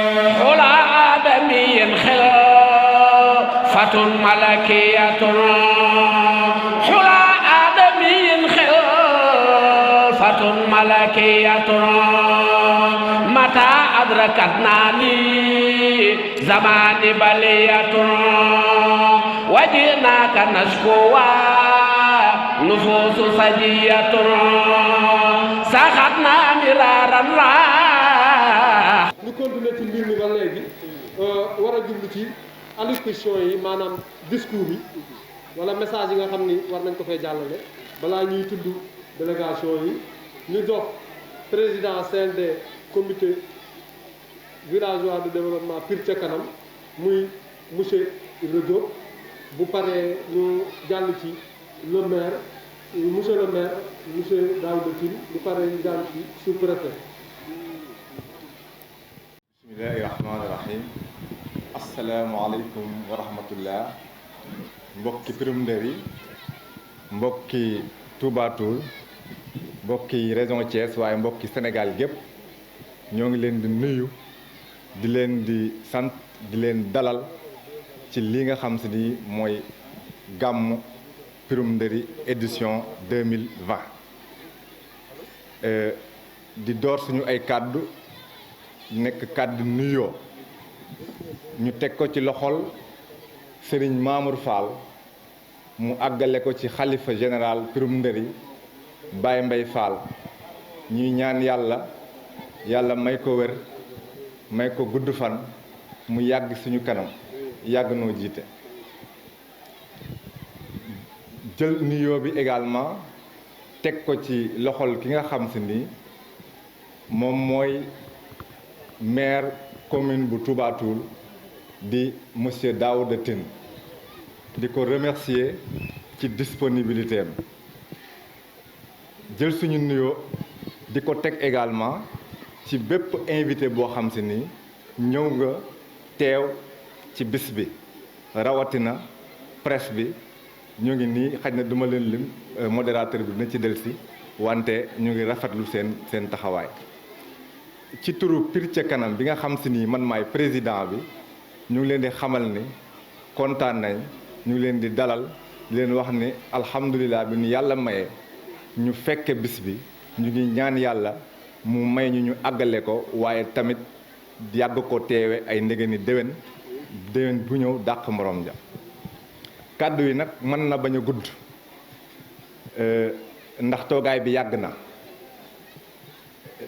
حلى آدمي خلافة ملكية حلى آدمي خلافة ملكية متى أدركتناني زمان بلية وجئناك نشكوى نفوس سجية سخطنا مرارا ñu continuer ci mbir mi ba léegi war a jublu ci allocution yi maanaam discours yi wala message yi nga xam ni war nañ ko fay jàllale balaa ñuy tudd délégation yi ñu jox président CLD comité villageois de développement Pire ca kanam muy monsieur Ibra Diop bu paree ñu jàll ci le maire monsieur le maire monsieur Daouda Tine bu paree ñu jàll ci sous-préfet. bismillahi rahmaani rahim asalaamualeykum wa rahmatullah mbokki Pirum Ndëri mbokki Touba Toul mbokki région Thiès waaye mbokki Sénégal gépp ñoo ngi leen di nuyu di leen di sant di leen dalal ci li nga xam si ni mooy gàmmu Pirum Ndëri édition 2020 di door suñu ay kàddu nekk kàddu nuyoo ñu teg ko ci loxol Serigne Mamour Fall mu àggale ko ci xalifa général Pirum Ndëri Baye Mbaye Fall ñuy ñaan yàlla may ko wér may ko gudd fan mu yàgg suñu kanam yàgg noo jiite jël nuyoo bi également teg ko ci loxol ki nga xam si ni moom mooy maire commune bu Touba Toul di monsieur Daouda Tine di ko remercier ci disponibilité am jël suñu nuyoo di ko teg également ci bépp invité boo xam si ni ñëw nga teew ci bis bi rawatina presse bi ñu ngi nii xaj na duma leen lim modérateur bi dina ci delsi wante ñu ngi rafetlu seen taxawaay ci turu Pire ca kanam bi nga xam si ni man maay président bi ñu ngi leen di xamal ni kontaan nañ ñu ngi leen di dalal di leen wax ni alhamdulilah bi ñu yàlla maye ñu fekke bis bi ñu ngi ñaan yàlla mu may ñu àggale ko waaye tamit yàgg ko teewe ay ndegeni déwén bu ñëw dàq morom ja kàddu yi nag mën na bañ a gudd ndax toogaay bi yàgg na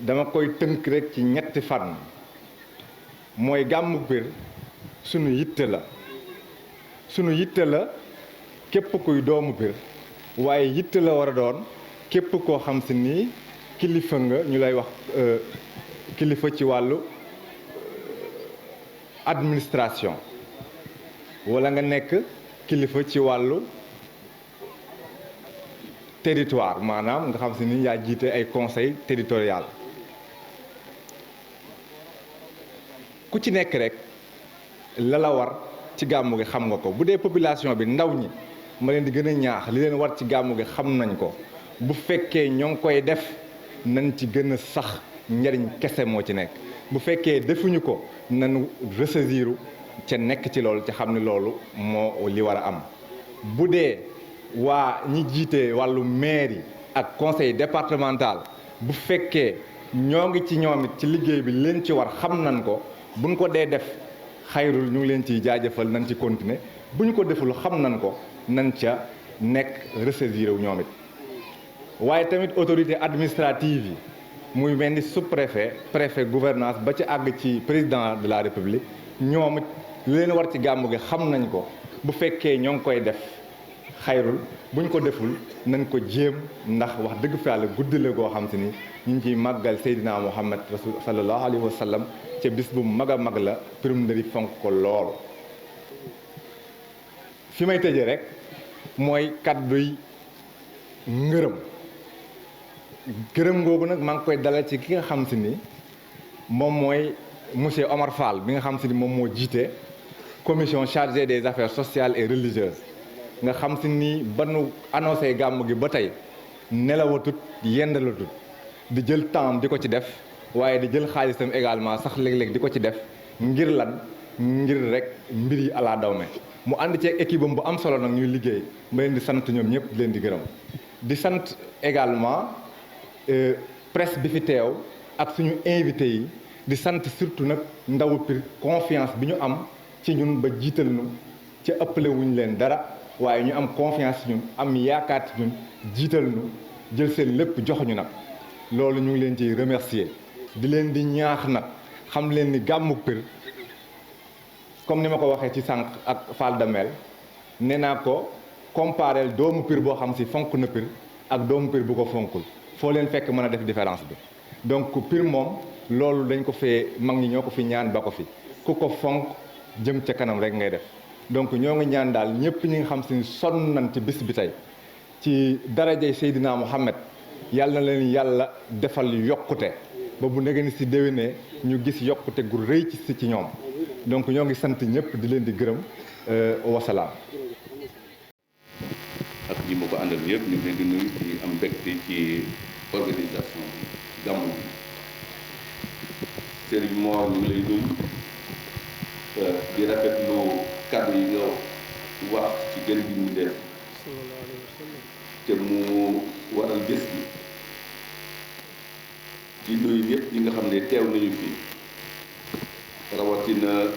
dama koy tënk rek ci ñetti fan mooy gàmmu Pire sunu yitte la képp kuy doomu Pire waaye yitte la war a doon képp koo xam si nii kilifa nga ñu lay wax kilifa ci wàllu administration wala nga nekk kilifa ci wàllu territoire maanaam nga xam si ni yaa jiite ay conseil territorial ku ci nekk rek la war ci gàmmu gi xam nga ko bu dee population bi ndaw ñi ma leen di gën a ñaax li leen war ci gàmmu gi xam nañ ko bu fekkee ñoo ngi koy def nañ ci gën a sax njariñ kese moo ci nekk bu fekkee defuñu ko nañu ressaisiru ca nekk ci loolu ca xam ne loolu moo li war a am bu dee waa ñi jiite wàllu mairie ak conseil départemental bu fekkee ñoo ngi ci ñoom it ci liggéey bi leen ci war xam nañ ko buñ ko dee def xayrul ñu ngi leen ciy jaajëfal nañ ci continuer bu ñu ko deful xam nañ ko nañ ca nekk ressaisir wu ñoom it waaye tamit autorité administrative yi muy mel ni sous-préfet préfet gouvernance ba ci àgg ci président de la république ñoom it li leen war ci gàmmu gi xam nañ ko bu fekkee ñoo ngi koy def xayrul buñ ko deful nañ ko jéem ndax wax dëgg fa yàlla guddi la goo xam si ni ñu ngi ciy màggal Seydina Muhammad rasul sallallahu alayhi wa sallam ca bis bu mag a mag la Pirum Ndëri fonk ko lool. fi may tëjee rek mooy kàdduy ngërëm gërëm googu nag maa ngi koy dalal ci ki nga xam si ni moom mooy monsieur Omar Fall bi nga xam si ni moom moo jiite commission chargée des affaires sociales et religieuses nga xam si ni ba nu annoncé gàmm gi ba tey nelawatut yendalatut di jël temps di ko ci def waaye di jël xaalisam également sax léeg-léeg di ko ci def ngir lan ngir rek mbir yi ala dawme mu ànd ceeg équipe am bu am solo nag ñuy liggéey ma leen di sant ñoom ñëpp di leen di gërëm di sant également presse bi fi teew ak suñu invité yi di sant surtout nag ndawu Pire confiance bi ñu am ci ñun ba jiital ñu ci ëppale wuñ leen dara waaye ñu am confiance ci ñun am yaakaar ci ñun jiital ñu jël seen lépp jox ñu nag loolu ñu ngi leen ciy remercier di leen di ñaax nag xam leen ni gàmmu Pire comme ni ma ko waxee ci sànq ak Fall Damel nee naa ko compareel doomu Pire boo xam si fonk na Pire ak doomu Pire bu ko fonkul foo leen fekk mën a def différence bi donc Pire moom loolu dañ ko fee mag ñi ñoo ko fi ñaan ba ko fi ku ko fonk jëm ca kanam rek ngay def donc ñoo ngi ñaan daal ñëpp ñi nga xam si sonn nañ ci bis bi tey ci darajay Seydina Muhammad yàlla na leen yàlla defal yokkute ba bu nege ni si déwénee ñu gis yokkute gu rëy ci ñoom donc ñoo ngi sant ñëpp di leen di gërëm wasalaam. ak ñi ma ko àndal yëpp ñu ngi leen di nuyu di am mbégte ci organisation bi gàmmu bi Serigne Mor ñu ngi lay nuyu di rafetlu kàddu yi nga wax ci gën bi ñu def te mu waral bés bi di nuyu ñëpp ñi nga xam ne teew nañu fi rawatina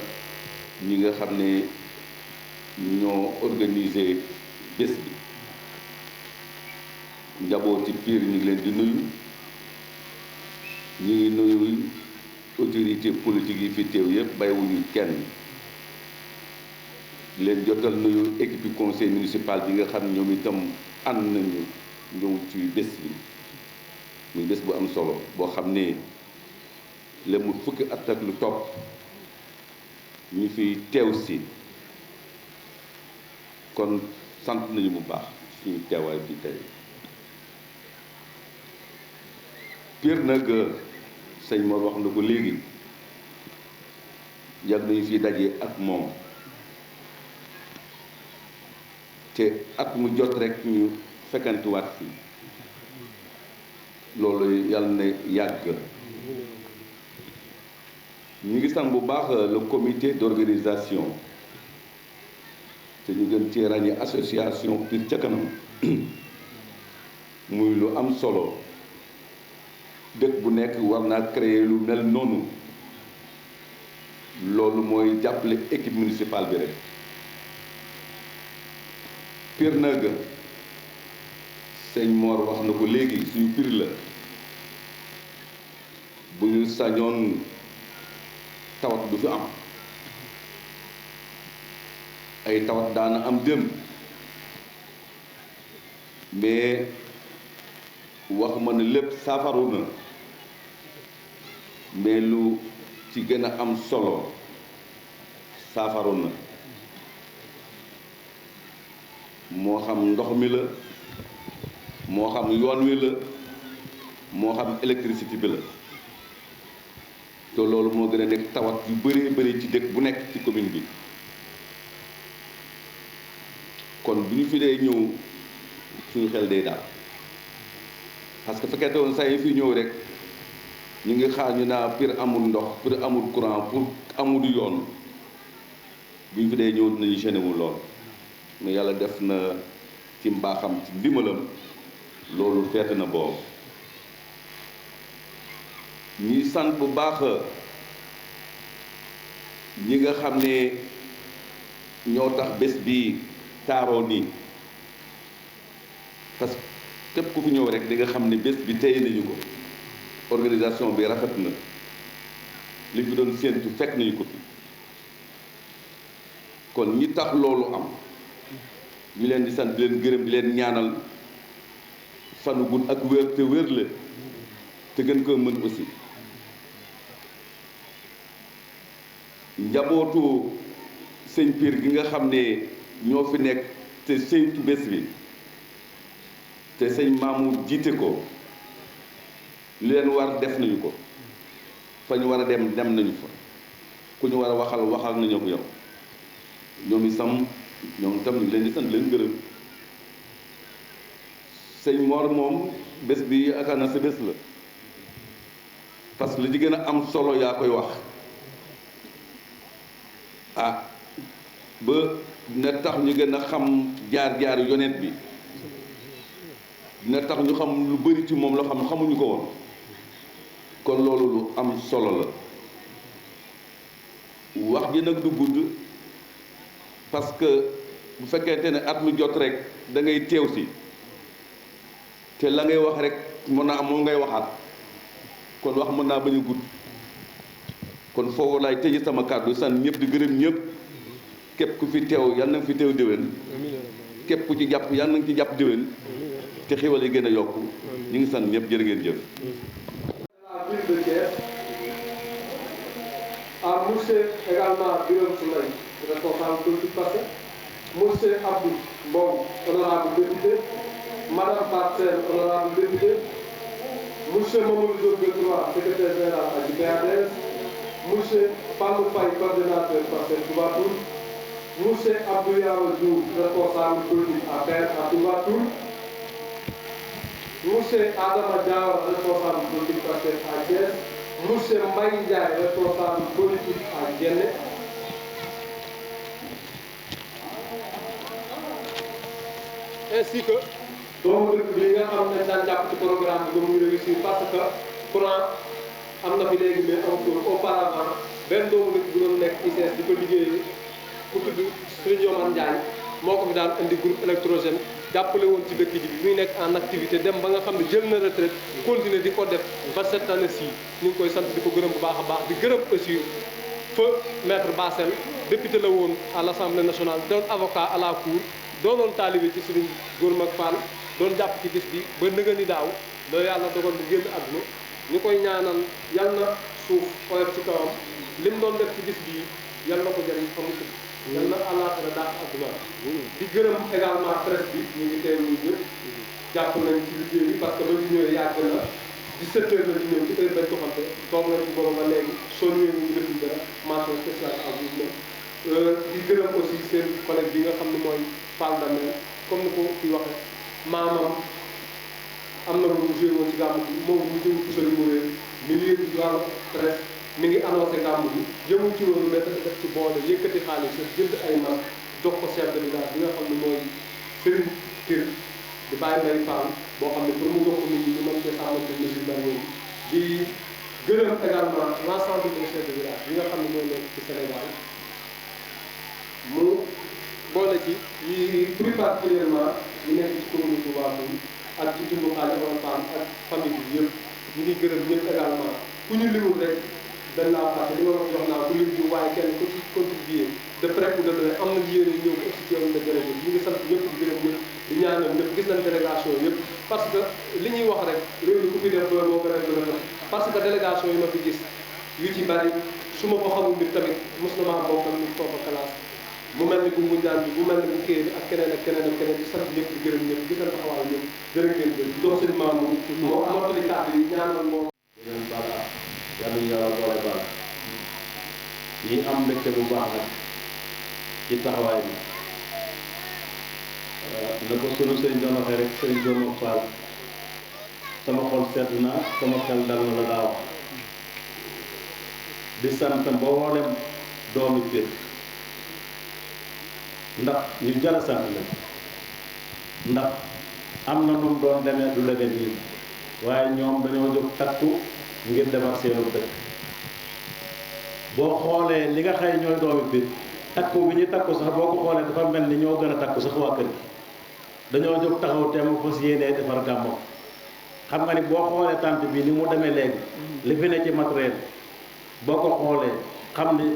ñi nga xam ne ñoo organisé bés bi njabooti Pire ñu ngi leen di nuyu ñu ngi nuyu autorité politique yi fi teew yëpp bàyyiwuñu kenn leen jotal nuyu équipe conseil municipal bi nga xam ne ñoom itam ànd nañu ñëw ci bés bi muy bés bu am solo boo xam ne lemul fukki at ak lu topp ñu fi teew si kon sant nañu bu baax suñu teewaay bi tey Pire nag sëñ Mor wax na ko léegi yàgg nañu fi daje ak moom te at mu jot rek ñu fekkantuwaat fi loolu yàlla na yàgg ñu ngi sant bu baax le comité d'organisation te ñu gën ci ràññee association Pire ca kanam muy lu am solo dëkk bu nekk war naa créer lu mel noonu loolu mooy jàppale équipe municipale bi rek Pire nag sëñ Mor wax na ko léegi suñu Pire la bu ñu sañoon tawat du fi am ay tawat daana am démb mais wax ma ne lépp saafaru na mais lu ci gën a am solo saafaru na moo xam ndox mi la moo xam yoon wi la moo xam électricité bi la te loolu moo gën a nekk tawat yu bëree bëri ci dëkk bu nekk ci commune bi kon bu ñu fi dee ñëw suñu xel day daal parce que fekkente woon saa yi fi ñëw rek ñu ngi xaar ñu naa Pire amul ndox Pire amul courant pour amul yoon bu ñu fi dee ñëw dinañu gêné wu lool mais yàlla def na ci mbaaxam ci ndimbalam loolu feete na boobu ñuy sant bu baax ñi nga xam ne ñoo tax bés bi taaroo nii parce que képp ku fi ñëw rek di nga xam ne bés bi tey nañu ko organisation bi rafet na li fi doon séentu fekk nañu ko fi kon ñi tax loolu am ñu leen di sant di leen gërëm di leen ñaanal fanu gun ak wér te wér la te gën koo mën aussi njabootu sëñ Pire gi nga xam ne ñoo fi nekk te saytu bés bi te sëñ Maamu jiite ko li leen war def nañu ko fa ñu war a dem dem nañu fa ku ñu war a waxal waxal nañu ko yow ñoom itam ñu leen di sant leen gërëm sëñ Mor moom bés bi yaakaar na sa bés la parce que li ci gën a am solo yaa koy wax ah ba dina tax ñu gën a xam jaar-jaar yonent bi dina tax ñu xam lu bari ci moom loo xam xamuñu ko woon kon loolu lu am solo la wax ji nag du gudd parce que bu fekkente ne at mu jot rek da ngay teew si te la ngay wax rek mën naa am moom ngay waxaat kon wax mën naa bañ a gudd kon foofu laay tëje sama kàddu sant ñëpp di gërëm ñëpp képp ku fi teew yal na nga fi teew déwén képp ku ci jàpp yal na nga ci jàpp déwén te xéwal yi gën a yokku ñu ngi sant ñëpp jërë ngeen jëf. La ville de Thiès, à monsieur également Birame Souleye, responsable politique passé, monsieur Abdou Mbong, honorable député, madame Fatou honorable député, monsieur Mamadou Diop Decroix, secrétaire général à l'UPADS, monsieur Fallou Faye, coordonnateur passé Toubatoul, monsieur Abdou Yawa Diouf, responsable politique à Père à Toubatoul, monsieur Adama Diawara, responsable politique passé à Thiès, monsieur Mbaye Ndiaye, responsable politique à Guéné, ainsi que doomu dëkk bi nga xam ne daan jàpp ci programme bi ba muy réussir parce que courant am na fi léegi mais amatul auparavant benn doomu dëkk bu doon nekk ICS di ko liggéeyee ku tudd Serigne Omar Ndiaye moo ko fi daan indi groupe électrogène jàppale woon ci dëkk ji bi muy nekk en activité dem ba nga xam ne jël na retraite continuer di ko def ba cette année-ci ñu ngi koy sant di ko gërëm bu baax a baax di gërëm aussi feu maître Bassel député la woon à l'Assemblée nationale doon avocat à la cour doonoon taalibe ci Serigne Góor Mag Fall doon jàpp ci gis bi ba nëga ni daaw loolu yàlla dogal bu génn àdduna ñu koy ñaanal yal na suuf oyof ci kawam lim doon def ci gis bii yal na ko jëriñ fa mu tudd yal na àllaaxira daax àdduna di gërëm également presse bi ñu ngi teew ñu ñëpp jàpp nañ ci liggéey bi parce que ba ñu ñëwee yàgg na 17 heures la ñu ñëw ci heure bañ ko xamte toog nañ ci borom ba léegi soo ñëwee ñu ngi def dara mention spéciale à vous di gërëm aussi seen collègue bi nga xam ne mooy Fall Damel comme ni ko fi waxee maamam am na lu mu joué woon ci gàmmu bi moom mu jëm pusali mu réer mi ngi yëg wàllu presse mi ngi annoncé gàmmu bi yëmul ci loolu mais dafa def ci boole yëkkati xaalis jënd ay mag jox ko chef de village bi nga xam ne mooy Serigne Tir di bàyyi Mbaye Fall boo xam ne pour mu jox ko nit ñi ñu mën cee sàmmante mesure barrière di gërëm également l'ensemble des chefs de village yi nga xam ne ñoo nekk ci Sénégal mu boole ci yi plus particulièrement ñu nekk ci commune Touba Toul ak ci tundu xaali Fall ak famille bi yëpp ñu ngi gërëm ñëpp également ku ñu limul rek dañ laa fàtte li ma wax jox naa ku lim ji waaye kenn ku ci contribuer de près ou de loin am na yéene ñëw ko aussi ci yow na jërëjëf ñu ngi sant ñëpp di gërëm ñëpp di ñaanal ñëpp gis nañ délégation yëpp parce que li ñuy wax rek réew mi ku fi def doole moo gën a gën a parce que délégation yi ma fi gis yu ci bari su ma ko xamul nit tamit mos na maa bokkal nit foofa classe mu mel ni bu Ngunjaan bi bu mel ni bu Kéy bi ak keneen ak keneen ak keneen di sant ñëpp di gërëm ñëpp gis nañ taxawaay ñëpp jërë ngeen jëf dox seen maamu moo mottali kàddu yi ñaanal moom leen bala yàlla ñu yàlla boole bala yi am mbégte bu baax nag ci taxawaay bi na ko sunu sëriñ doon waxee rek sëriñ Góor Mag Fall sama xol sedd na sama xel dal na la daa wax di sant mboolem doomi Pire ndax ñu jara sant la ndax am na nu mu doon demee du demee nii waaye ñoom dañoo jóg takku ngir defar seenu dëkk boo xoolee li nga xëy ñooy doomi Pire takku bi ñu takku sax boo ko xoolee dafa mel ni ñoo gën a takku sax waa kër gi dañoo jóg taxaw teem fas yéenee defar gàmmu xam nga ni boo xoolee tànt bi ni mu demee léegi li fi ne ci matériel boo ko xoolee xam ni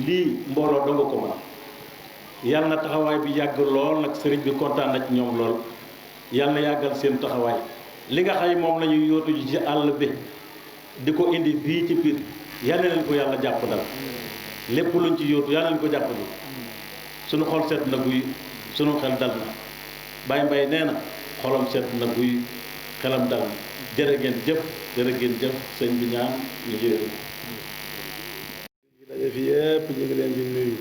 lii mbooloo danga ko mën yàlla na taxawaay bi yàgg lool nag sëriñ bi kontaan na ci ñoom lool yàlla na yàggal seen taxawaay li nga xay moom la ñuy yóotu ji ci àll bi di ko indi fii ci Pire yàlla leen ko yàlla jàpp dal lépp luñ ci yóotu yàlla leen ko jàpp dal suñu xol seet na guy suñu xel dal na Baye Mbaye nee na xolam seet na guy xelam dal na jërë ngeen jëf sëñ bi ñaan ñu jëru daje fi yépp ñu ngi leen di nuyu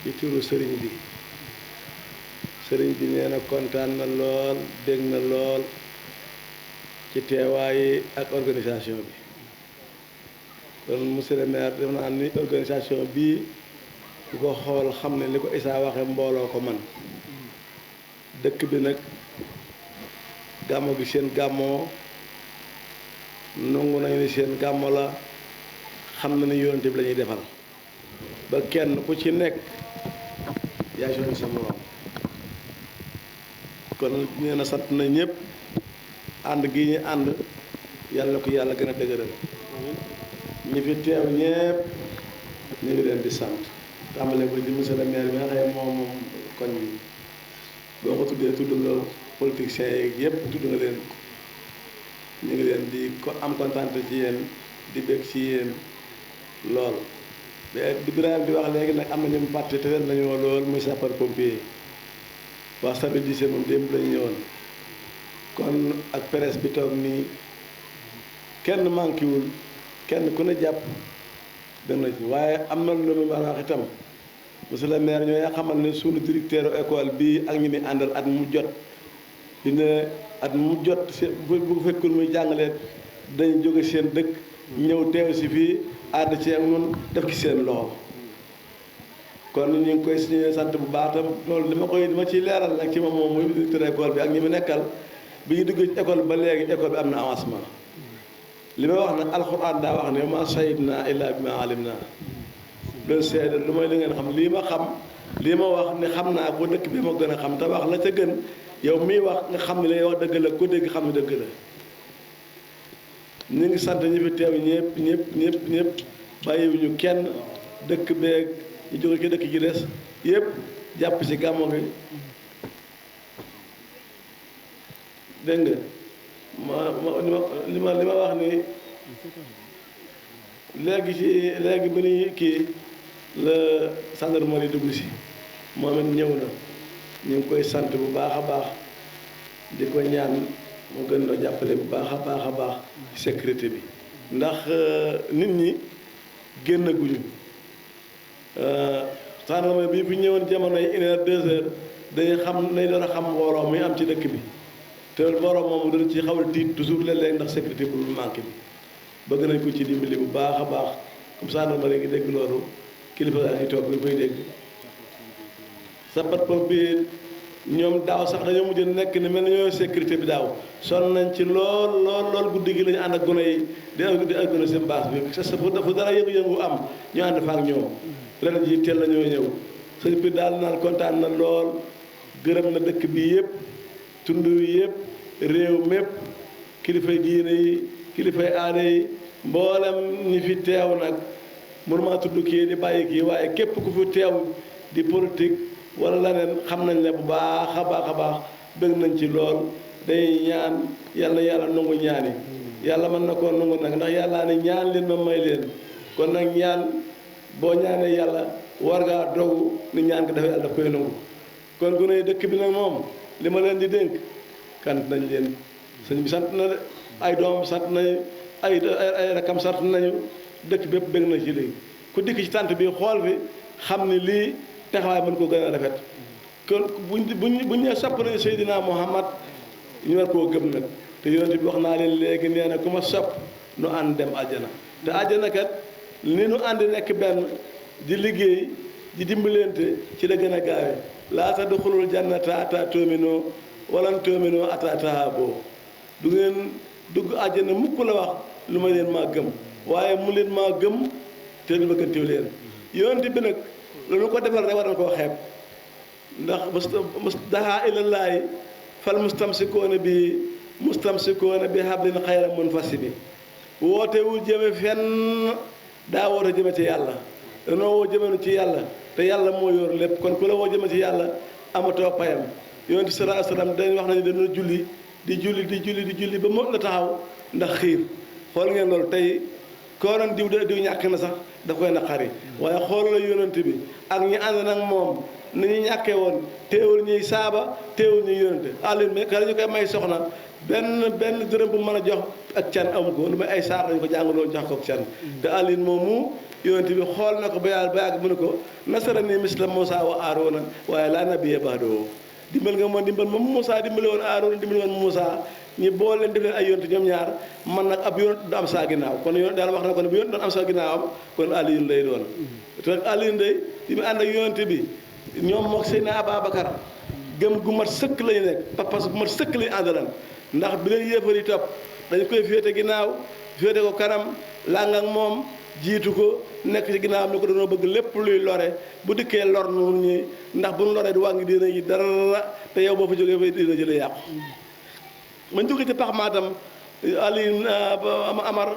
ci turu sëriñ bi nee na kontaan na lool dégg na lool ci teewaay ak organisation bi kon monsieur le maire def naa ni organisation bii ku ko xool xam ne li ko Isaa waxe mbooloo ko man dëkk bi nag gàmmo gi seen gàmmoo nangu nañu ni seen gàmmo la xam na ni yonent bi la ñuy defal ba kenn ku ci nekk yaay soññ sa morom kon nee na sant na ñëpp ànd gi ñu ànd yàlla na ko yàlla gën a dëgëral ñi fi teew ñëpp ñu ngi leen di sant tàmbale ko di monsieur le maire bi nga xam moom koñ bi boo ko tuddee tudd nga politiciens yeeg yëpp tudd nga leen ñu ngi leen di ko am kontaan ci yéen di bég ci yéen lool mais di Birahim di wax léegi nag am na ñu parti te leen nañoo lool muy sapeur pompier waa service d'hygiène moom démb lañu ñëwoon kon ak presse bi toog nii kenn manquéwul kenn ku ne jàpp dem na ci waaye am na lu ma wax itam monsieur le maire ñooy xamal ne sunu directeur école bii ak ñi muy àndal at mu jot dina at mu jot bu fekkul muy jàngale dañ jóge seen dëkk ñëw teew si fii àdd ci ak ñun def ci seen loxo kon ñu ngi koy suñu sant bu baax tam loolu li ma ciy leeral nag ci moom moom muy directeur école bi ak ñi mu nekkal bi ñu dugg ci école ba léegi école bi am na avancement li ma wax nag alxuraan daa wax ne ma shahidna illa bi ma alim naa loolu seede lu may li ngeen xam lii ma xam lii ma wax ne xam naa ko dëkk bi ma gën a xam te wax la ca gën yow miy wax nga xam ne lay wax dëgg la ku dégg xam ne dëgg la ñu ngi sant ñi fi teew ñëpp bàyyiwuñu kenn dëkk beeg ñu jóge ci dëkk gi des yëpp jàpp ci gàmmo gi dégg nga li ma wax ni léegi bi ñuy kii la gendarmerie dugg si moom it ñëw na ñu ngi koy sant bu baax a baax di ko ñaan mu gën loo jàppale bu baax a baax sécurité bi ndax nit ñi génn guñu gendarmerie bi fi ñëwoon jamono yi 1 heure 2 heures dañuy xam nañ doon a xam mbooloo muy am ci dëkk bi te mbooloo moomu dana ci xaw a tiit toujours léeg-léeg ndax sécurité bu manqué bi bëgg nañ ko ci dimbali bu baax a baax comme gendarmerie ngi dégg loolu kilifa yaa ngi toog ñu koy dégg sapeurs-pompiers ñoom daaw sax dañoo mujj nekk ni mel na ñoo sécurité bi daaw sonn nañ ci lool guddi gi la ñu ànd ak gone yi di organiser base bi sa fu dara yëngu-yëngu am ñu ànd fa ak ñoom ren ji teel la ñoo ñëw sëñ bi daal naan kontaan na lool gërëm na dëkk bi yëpp tund wi yëpp réew mépp kilifay diine yi kilifay aada yi mboolem ñi fi teew nag mënuma tudd kii di bàyyi kii waaye képp ku fi teew di politique wala leneen xam nañ ne bu baax a baax bëgg nañ ci lool day ñaan yàlla nangu ñaani yàlla mën na koo nangu nag ndax yàlla ne ñaan leen ma may leen kon nag ñaan boo ñaanee yàlla war ngaa dogu ni ñaan ko dafa yàlla daf koy nangu kon gune yi dëkk bi nag moom li ma leen di dénk kant nañ leen sëñ bi sant na de ay doomam sant nañu ay rakam sant nañu dëkk bépp bëgg na ci léegi ku dikk ci tànt bi xool fi xam ni lii taxawaay mën ko gën a rafet kon buñ ne sopp nañu Seydina Muhammad ñu war koo gëm nag te yonent bi wax naa leen léegi nee na ku ma sopp nu ànd dem àjjana te àjjana kat ni nu ànd nekk benn di liggéey di dimbalante ci la gën a gaawe laa tadxulul jannata ataa tu'minu walan tu'minu ataa tahaaboo du ngeen dugg àjjana mukk la wax lu ma leen maa gëm waaye mu leen maa gëm te lu ma gëntew leen yonent bi nag loolu ko defal rek war na koo xeeb ndax mus daxaa ilallaahi fal mustamsikoona bi hablin xayra munfasimi wootewul jëme fenn daa woote jëme ci yàlla danoo woo jëmenu ci yàlla te yàlla moo yor lépp kon ku la woo jëme ci yàlla amatoo payam yonent bi sallallahu alayhi wasallam dañ wax nañu dana julli di julli ba mu la taxaw ndax xiir xool ngeen loolu tey koo doon diw ñàkk na sax daf koy naqari waaye xool la yonent bi ak ñi ànd nag moom ni ñu ñàkkee woon teewul ñuy saaba teewul ñuy yonent àllin mais ka ñu koy may soxna benn dërëm bu mën a jox ak can amu ko lu may ay saar lañu ko jàngaloo jox ko ak can te àllin moomu yonent bi xool na ko ba yàgg mu ne ko nasara ni misla Muusaa wa Aaroona waaye laa nabiyya ba'dahu dimbal nga moom dimbal moom Muusaa dimbale woon Aaroona dimbale woon Muusaa ñi boo leen def leen ay yonent ñoom ñaar man nag ab yonent du am saa ginnaaw kon yonent daal wax na ko ne bu yonent doon am saa ginnaawam kon Aliyun lay doon te Aliyun day li mu ànd ak yonent bi ñoom mook Seydina Ababacar gëm gu mat sëkk lañu nekk pas-pas gu mat sëkk lañu àndalan ndax bi leen yéefar yi topp dañ koy féete ginnaaw féete ko kanam làng ak moom jiitu ko nekk ci ginnaawam ni ko dañoo bëgg lépp luy lore bu dikkee lor noonu ñi ndax bu ñu loree di wàññi diina yi dara te yow boo fa jógee fa diina jële yàqu man jóge ci pax maatam Ali Amar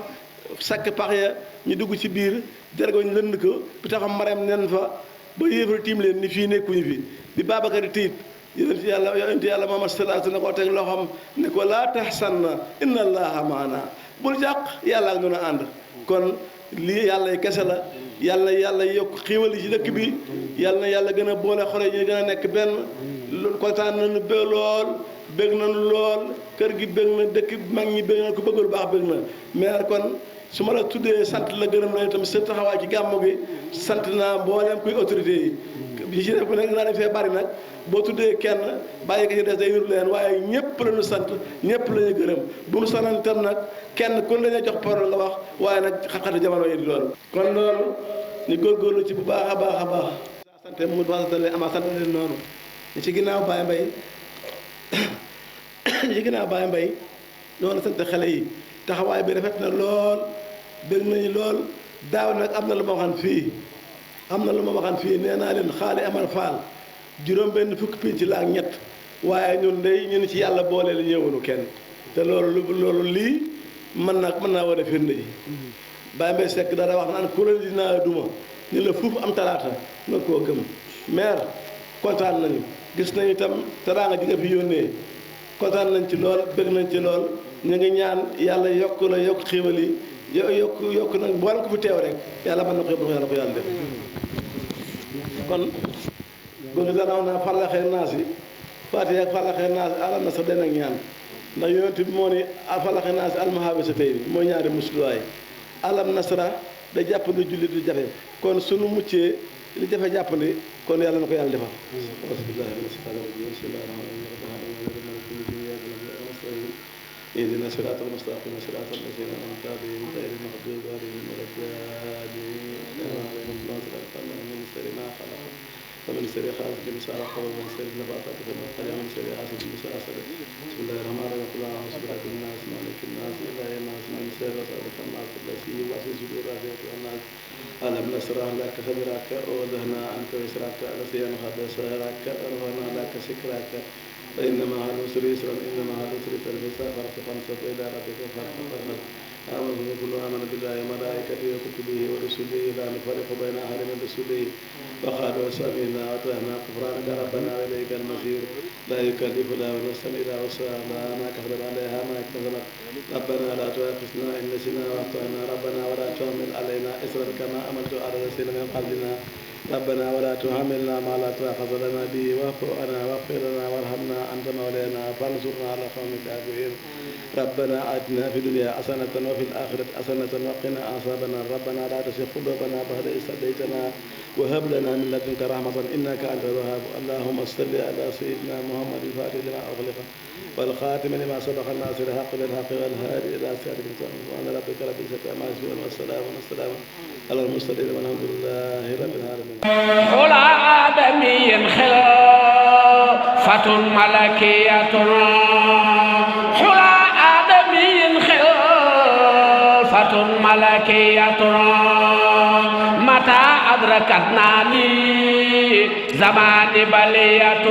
sakk pax ya ñu dugg ci biir jargoñ lënd ko bi taxam mareem nen fa ba yéefar tiim leen ni fii nekkuñu fi bi Babacar di tiit yonent yàlla Muhammad sallallahu alayhi wa sallam ne ko teg loxoom ne ko laa tahzan inna allaha maana bul jàq yàlla ak ñun a ànd kon lii yàlla kese la yàlla yokk xiiwal yi ci dëkk bi yàlla gën a boole xole ñu gën a nekk benn kontaan nañu ba lool bëgg nañu lool kër gi bëgg na dëkk mag ñi bëgg na ku bëgg lu baax bëgg na mais kon su ma la tuddee sant la gërëm la itam sa taxawaay ci gàmmu gi sant naa mboolem kuy autorité yi ci def ku nekk naa def fee bari nag boo tuddee kenn bàyyi ko ci des day yur leen waaye ñëpp la ñu sant ñëpp la ñu gërëm bu ñu sonoon itam nag kenn ku la ñu jox parole nga wax waaye nag xat-xati jamono yi di loolu kon loolu ñu góorgóorlu ci bu baax a baax a baax sante mu wasantale ama sant leen noonu ñi ci ginnaaw Baye Mbaye ñi ci ginnaaw Baye Mbaye noonu sant xale yi taxawaay bi rafet na lool bëgg nañu lool daaw nag am na lu ma waxan fii nee naa leen xaali Amar Fall juróom benn fukki pinc la ak ñett waaye ñun day ñun ci yàlla boole la ñëwunu kenn te loolu lii mën naa war a firnde ji Baye Mbaye Seck dara wax naan kuréel dinaa duma ni la fuuf am talaata nga koo gëm maire kontaan nañu gis nañu itam teraanga ji nga fi yónnee kontaan nañ ci lool bëgg nañ ci lool ñu ngi ñaan yàlla yokk xéewal yi yokk nag boole ko fi teew rek yàlla mën na ko yàlla ko yàlla def kon góor gi dana wax naa fallaxee naas yi Faatiha ak fallaxee naas alam na sax den ak ñaan ndax yonent bi moo ni fallaxee naas almahabi sa tey mooy ñaari musluwaay alam nasra da jàppandi jullit du jafe kon sunu muccee li jafe jàppandi kon yàlla na ko yàlla defal اهدنا الصراط المستقيم صراط الذين انعمت عليهم غير المغضوب عليهم ولا الضالين من شر ما خلق ومن شر غاسق إذا وقب ومن شر النفاثات في العقد ومن شر حاسد إذا حسد بسم الله الرحمن الرحيم قل أعوذ برب الناس مالك الناس إله الناس من شر وسوسة الناس التي يوسوس في صدور الناس ألم نشرح لك صدرك ووضعنا عنك وزرك الذي قد سهرك ورفعنا لك ذكرك فإنما على العسر يسرا إنما على العسر يسرا فانصب إلى ربك فارغب آمنت بكل آمن بالله وملائكته وكتبه ورسله لا نفرق بين أحد من رسله وقالوا سمعنا وأطعنا غفرانك ربنا وإليك المصير لا يكلف الله نفسا إلا وسعها ما كسبت عليها ما اكتسبت ربنا لا تؤاخذنا إن نسينا وأخطأنا ربنا ولا تحمل علينا إصرا كما حملت على الذين من قبلنا ربنا ولا تحملنا ما لا طاقة لنا به واعف عنا واغفر لنا وارحمنا أنت مولانا فانصرنا على القوم الكافرين ربنا آتنا في الدنيا حسنة وفي الآخرة حسنة وقنا عذاب النار ربنا لا تزغ قلوبنا بعد إذ هديتنا وهب لنا من لدنك رحمة إنك أنت الوهاب اللهم صل على سيدنا محمد الفاتح لما أغلق والخاتم لما سبق الناصر الحق بالحق والهادي إلى صراطك المستقيم وعلى ربك رب العزة عما يصفون والسلام على المرسلين والحمد لله رب العالمين. على آدمي خلافة ملكية على آدمي خلافة ملكية متى أدركتني زمان بلية